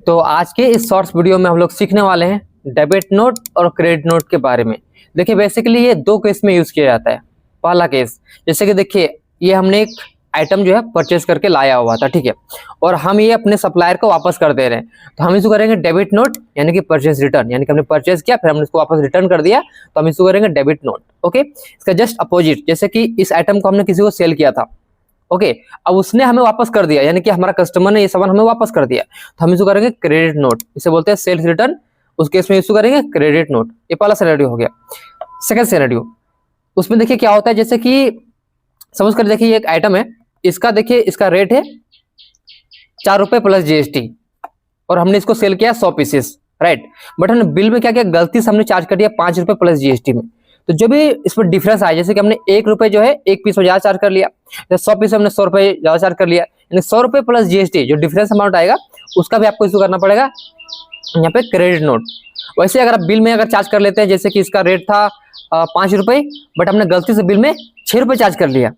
तो आज के इस शॉर्ट्स वीडियो में हम लोग सीखने वाले हैं डेबिट नोट और क्रेडिट नोट के बारे में। देखिए बेसिकली ये दो केस में यूज किया जाता है। पहला केस जैसे कि देखिए ये हमने एक आइटम जो है परचेज करके लाया हुआ था, ठीक है, और हम ये अपने सप्लायर को वापस कर दे रहे हैं, तो हम इसको करेंगे डेबिट नोट यानी कि परचेज रिटर्न, यानी कि हमने परचेज किया फिर हमने इसको वापस रिटर्न कर दिया तो हम इसको करेंगे डेबिट नोट। ओके, इसका जस्ट अपोजिट जैसे कि इस आइटम को हमने किसी को सेल किया था, ओके, अब उसने हमें वापस कर दिया यानी कि हमारा कस्टमर ने ये सामान हमें वापस कर दिया तो हम इसको करेंगे क्रेडिट नोट, इसे बोलते हैं सेल्स रिटर्न। उस केस में इसको करेंगे क्रेडिट नोट। ये पहला सिनेरियो हो गया। सेकंड सिनेरियो, उसमें देखिए क्या होता है, जैसे कि समझ कर देखिए एक आइटम है, इसका देखिए इसका रेट है 4 रुपए प्लस जीएसटी और हमने इसको सेल किया 100 पीसेस, राइट, बट हमने बिल में क्या किया, गलती से हमने चार्ज कर दिया 5 रुपए प्लस जीएसटी में। तो जो भी इस पर डिफरेंस आया, जैसे कि हमने 1 रुपए जो है एक पीस में ज्यादा चार्ज कर लिया, 100 पीस हमने 100 रुपए ज्यादा चार्ज कर लिया, यानी 100 रुपए प्लस जीएसटी जो डिफरेंस अमाउंट आएगा उसका भी आपको इसको करना पड़ेगा यहाँ पे क्रेडिट नोट। वैसे अगर आप बिल में अगर चार्ज कर लेते हैं, जैसे कि इसका रेट था 5 रुपए बट हमने गलती से बिल में 6 रुपए चार्ज कर लिया,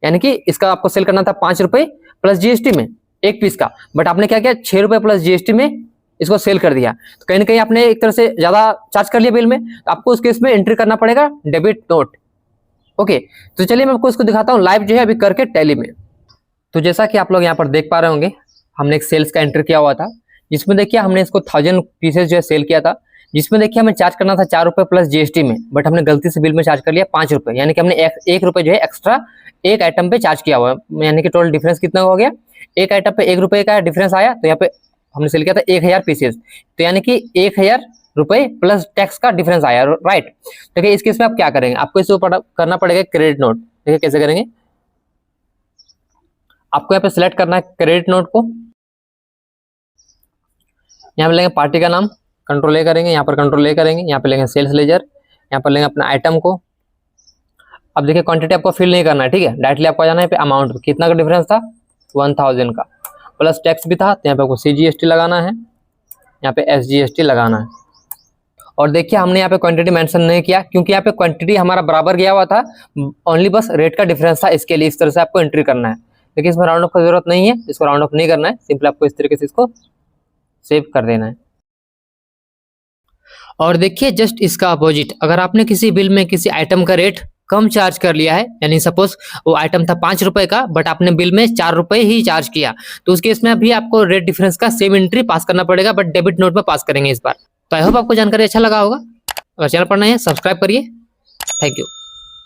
यानी कि इसका आपको सेल करना था 5 रुपए प्लस जीएसटी में एक पीस का, बट आपने क्या किया 6 रुपए प्लस जीएसटी में इसको सेल कर दिया, तो कहीं ना कहीं आपने एक तरह से ज्यादा चार्ज कर लिया बिल में, तो आपको उस केस में एंट्री करना पड़ेगा डेबिट नोट। ओके, तो चलिए मैं आपको इसको दिखाता हूँ लाइव जो है अभी करके टैली में। तो जैसा कि आप लोग यहाँ पर देख पा रहे होंगे, हमने एक सेल्स का एंट्री किया हुआ था जिसमें देखिए हमने इसको 1000 पीसेस जो है सेल किया था, जिसमें देखिए हमें चार्ज करना था 4 रुपए प्लस जीएसटी में, बट हमने गलती से बिल में चार्ज कर लिया 5 रुपए, यानी कि हमने 1 रुपए जो है एक्स्ट्रा एक आइटम पे चार्ज किया हुआ है, यानी कि टोटल डिफरेंस कितना हो गया, एक आइटम पे 1 रुपए का डिफरेंस आया, तो यहाँ पे हमने सेल किया था 1000 पीसेस, तो यानी कि 1000 रुपए प्लस टैक्स का डिफरेंस आया, राइट। देखिए इस केस में आप क्या करेंगे, आपको इसको करना पड़ेगा क्रेडिट नोट। देखिए कैसे करेंगे, आपको यहाँ पे सिलेक्ट करना है क्रेडिट नोट को, यहाँ पे लेंगे पार्टी का नाम, कंट्रोल ए करेंगे, यहाँ पर कंट्रोल ए करेंगे, यहाँ पे लेंगे सेल्स लेजर, यहाँ पर लेंगे अपना आइटम को। अब देखिए क्वांटिटी आपको फिल नहीं करना है, ठीक है, डायरेक्टली आपको जाना है पे अमाउंट, कितना का डिफरेंस था 1000 का, प्लस टैक्स भी था, तो यहाँ पे आपको CGST लगाना है, यहाँ पे SGST लगाना है। और देखिए हमने यहाँ पे क्वांटिटी मेंशन नहीं किया क्योंकि यहाँ पे क्वांटिटी हमारा बराबर गया हुआ था, ओनली बस रेट का डिफरेंस था, इसके लिए इस तरह से आपको एंट्री करना है। देखिए इसमें राउंड ऑफ का जरूरत नहीं है, इसको राउंड ऑफ नहीं करना है, सिंपली आपको इस तरीके से इसको सेव कर देना है। और देखिए जस्ट इसका अपोजिट, अगर आपने किसी बिल में किसी आइटम का रेट कम चार्ज कर लिया है, यानी सपोज वो आइटम था 5 रुपए का बट आपने बिल में 4 रुपए ही चार्ज किया, तो उस केस में अभी आपको रेट डिफरेंस का सेम एंट्री पास करना पड़ेगा, बट डेबिट नोट में पास करेंगे इस बार। तो आई होप आपको जानकारी अच्छा लगा होगा। अगर चैनल पर नए हैं सब्सक्राइब करिए। Thank you.